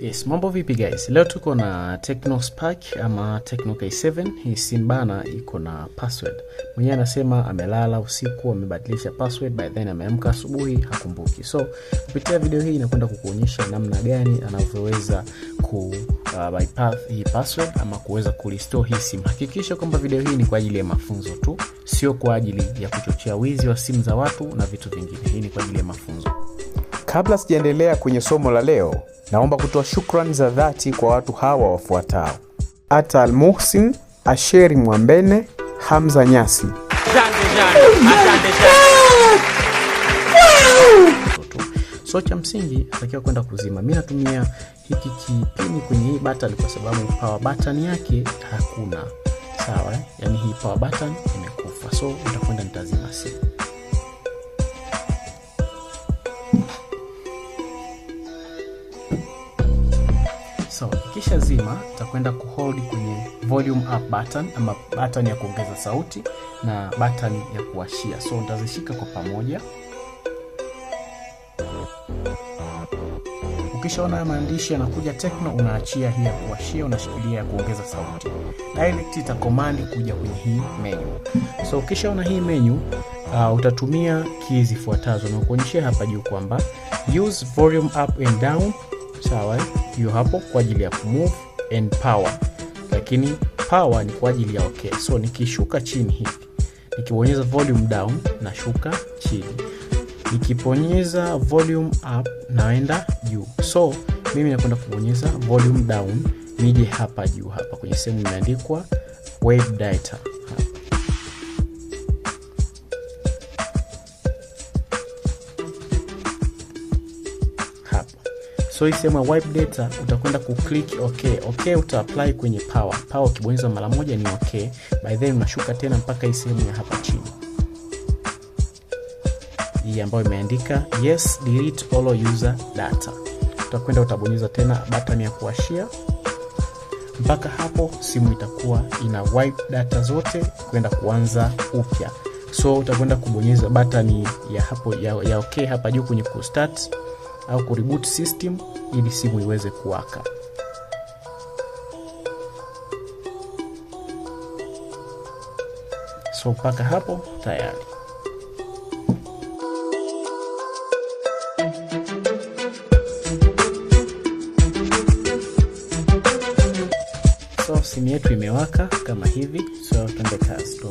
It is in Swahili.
Yes, mambo vipi guys? Leo tuko na Tecno Spark ama Tecno K7. Hii simu bana iko na password. Mwenyewe anasema amelala usiku, amebadilisha password, by then ameamka asubuhi hakumbuki. So, kupitia video hii inakwenda kukuonyesha namna gani anavyoweza ku bypass hii password ama kuweza kurestore hii simu. Hakikisha kwamba video hii ni kwa ajili ya mafunzo tu, sio kwa ajili ya kuchochea wizi wa simu za watu na vitu vingine. Hii ni kwa ajili ya mafunzo. Kabla sijaendelea kwenye somo la leo, naomba kutoa shukrani za dhati kwa watu hawa wafuatao: Ata Al-Muhsin, Asheri Mwambene, Hamza Nyasi. So cha msingi natakiwa kwenda kuzima. Mimi natumia hiki kipini kwenye hii button kwa sababu power button yake hakuna. Sawa, yani hii power button imekufa. So nitakwenda nitazima simu. So, kisha zima, utakwenda kuhold kwenye volume up button ama button ya kuongeza sauti na button ya kuwashia. So, nitazishika kwa pamoja. Ukishaona maandishi yanakuja Tecno, unaachia hii ya kuwashia, unashikilia ya kuongeza sauti. Direct ita command kuja kwenye hii menu. So, ukishaona hii menu, utatumia keys zifuatazo. Nakuonyeshia hapa juu kwamba use volume up and down. Sawa, hiyo hapo kwa ajili ya move and power. Lakini power ni kwa ajili ya okay. So nikishuka chini hivi, nikibonyeza volume down na shuka chini. Nikibonyeza volume up naenda juu. So mimi nakwenda kubonyeza volume down, nije hapa juu hapa kwenye sehemu imeandikwa wave data. So hii sehemu wipe data utakwenda kuclick okay. Okay uta apply kwenye power. Power ukibonyeza mara moja ni okay. By then unashuka tena mpaka hii sehemu ya hapa chini. Hii ambayo imeandika yes delete all user data. Utakwenda utabonyeza tena button ya kuwashia. Mpaka hapo simu itakuwa ina wipe data zote kwenda kuanza upya. So utakwenda kubonyeza button ya hapo ya okay hapa juu kwenye ku start au ku reboot system ili simu iweze kuwaka. So mpaka hapo tayari. So simu yetu imewaka kama hivi. So tuende kazi.